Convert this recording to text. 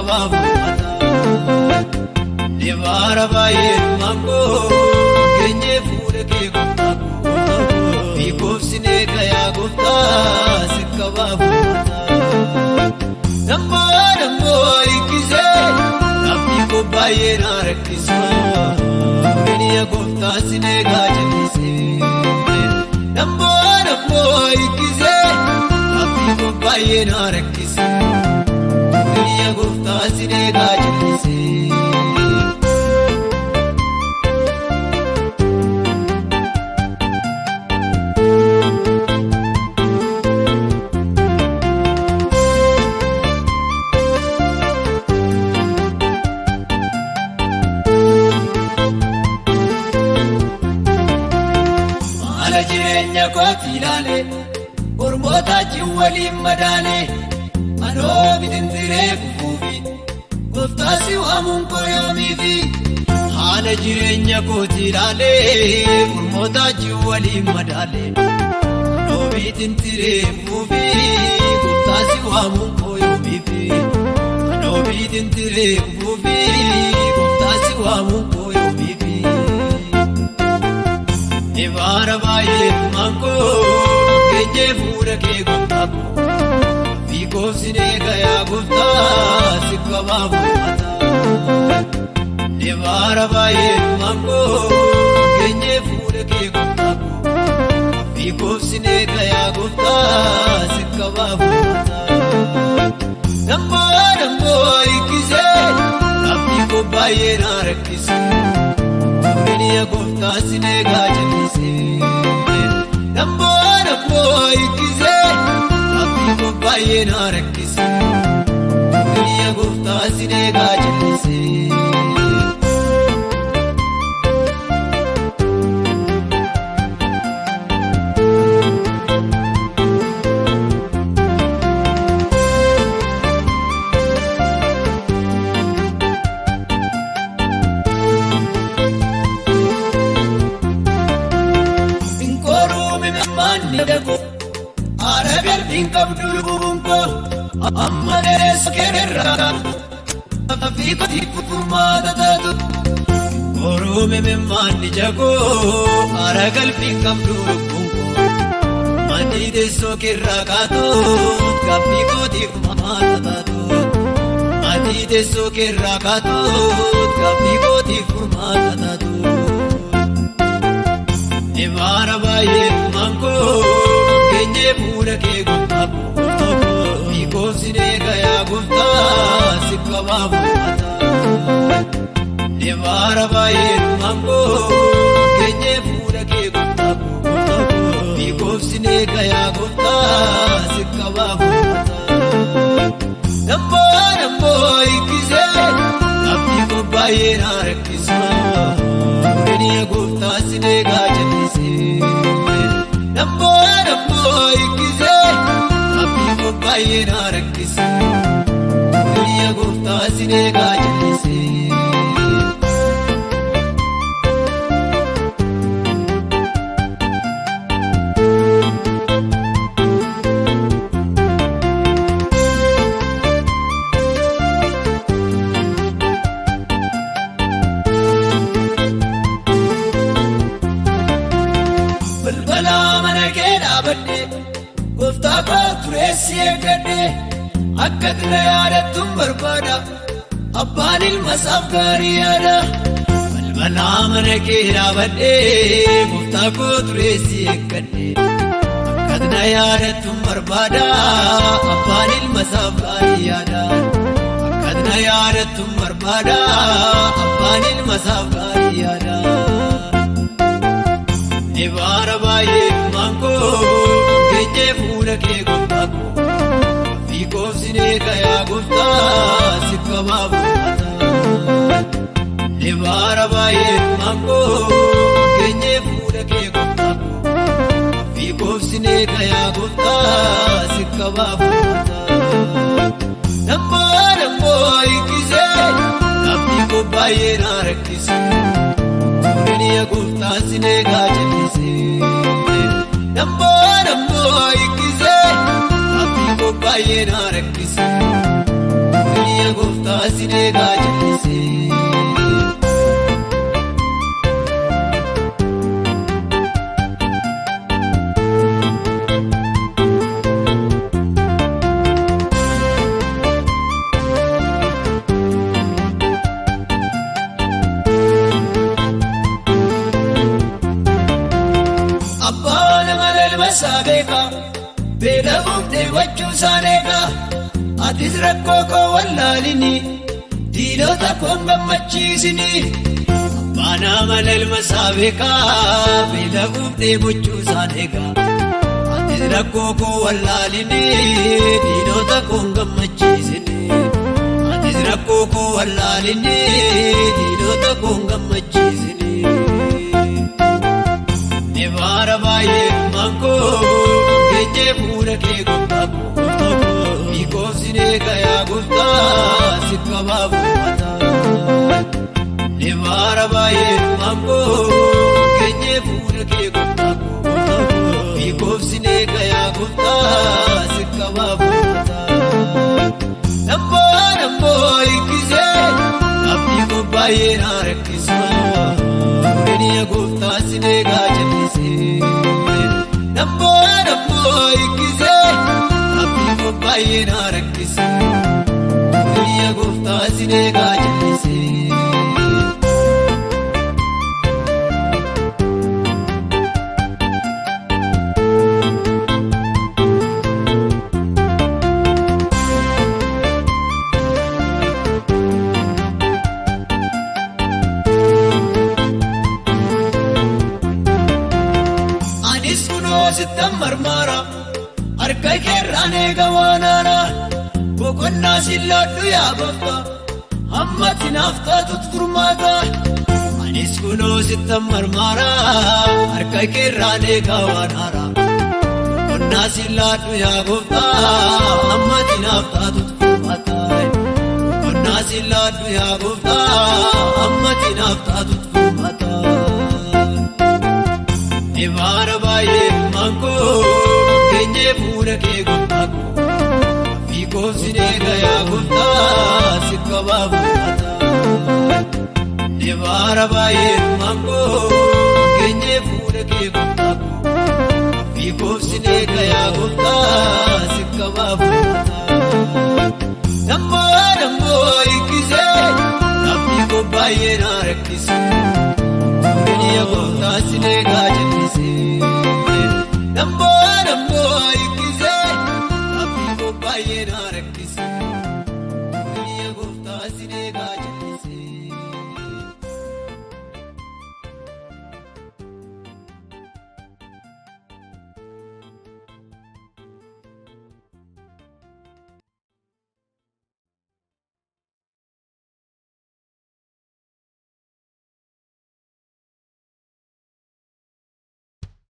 sikabafata Devara baye mango genye fure ke gufta Bikof sine kaya gufta sikabafata Nambo nambo ikize Nabi ko baye na rakisa Duniya gufta sine gajalise Nambo nambo ikize Nabi ko baye na rakisa Duniya gufta sine gajalise Kotilale Urmota jiwali madale Mano bidindire kufufi Guftasi wa munko yomifi Hala jirenya kotilale Urmota jiwali madale Mano bidindire kufufi Guftasi wa munko yomifi Mano bidindire kufufi Guftasi wa munko yomifi Devara baye mango genye fure ke gufta Bikof sine kaya gufta sikabafata Devara baye mango genye fure ke gufta Bikof sine kaya gufta sikabafata Nambo nambo ikize Nabi ko baye na rakise Duniya gufta sine gajalise Nambo nambo ikize Nabi ko baye na rakise Duniya gufta sine gajalise Aragal inkab dulubunko Amma deres kerera Afiko tipu kumada tatu Korume me mani jago Aragal inkab dulubunko Mani deso kerra kato Kapiko tipu mamada tatu Mani deso kerra kato Kapiko tipu mamada tatu Devara baye mango genye fure ke gufta Bikof sine kaya gufta sikabafata Devara baye mango genye fure ke gufta Bikof sine kaya gufta sikabafata Nambo nambo ikize Nabi ko baye na rakisa Duniya gufta sine gajalise Nambo nambo ikize Nabi ko baye na rakisa Duniya gufta sine gajalise Gufta ko turesi egade Akkadna yaadatum barbada Abbaan ilmasaaf gaariyaadha Balbala mana kee dhaabadhe Gufta ko turesi egade Akkadna yaadatum barbada Abbaan ilmasaaf gaariyaadha Akkadna yaadatum barbada Abbaan ilmasaaf gaariyaadha Devara baye mango genye fure ke gufta Bikof sine kaya gufta sikabafata Devara baye mango genye fure ke gufta Bikof sine kaya gufta sikabafata Nambo nambo ikize Nabi ko baye na rakise Duniya gufta sine gajalise Nambo nambo ikize Nabi ko baye na rakise Duniya gufta gooftaa sin eegaa jallisee. Saabeka beelamuuf deewwachuu saaneeka atis rakkoo koo wallaalini diinota koon gammachiisini abbaan amala ilma saabeka beelamuuf deewwachuu saaneeka atis rakkoo koo wallaalini diinota koon gammachiisini atis rakkoo koo wallaalini diinota koon gammachiisini. Nevaara baay'ee maangoo keenyee fuula kee gooftaa hiikoof sin eega yaa gooftaa si qabaaf uummataa. Nevaara baay'ee maangoo keenyee fuula kee gooftaa hiikoof sin eega yaa gooftaa si qabaaf uummataa. Namboo hiikisee abdii koo baay'ee na rakkisa. Suuraa gooftaa sin eegaa jallisee. Namboo hiikisee abdii koo baay'ee na rakkisa. Suuraa gooftaa sin eegaa jallisee. Sittan marmara harka keerraan eega waanaana boqonnaa sin laadhu yaa gooftaa hamma tinaaf taatutu furmaata. Anis kunoo sittan marmara harka keerraan eega waanaana boqonnaa sin laadhu yaa gooftaa hamma tinaaf taatutu furmaata. Boqonnaa sin laadhu yaa gooftaa hamma tinaaf taatutu furmaata. Nevaara baay'ee maangoo keenyee fuula kee gooftaa hiikoof sin eega yaa gooftaa si qabaaf uummataa. Nevaara baay'ee maangoo keenyee fuula kee gooftaa hiikoof sin eega yaa gooftaa si qabaaf uummataa. Namboo hiikisee abdii koo baay'ee na rakkisa. Suuraa gooftaa sin eegaa jallisee. Namboo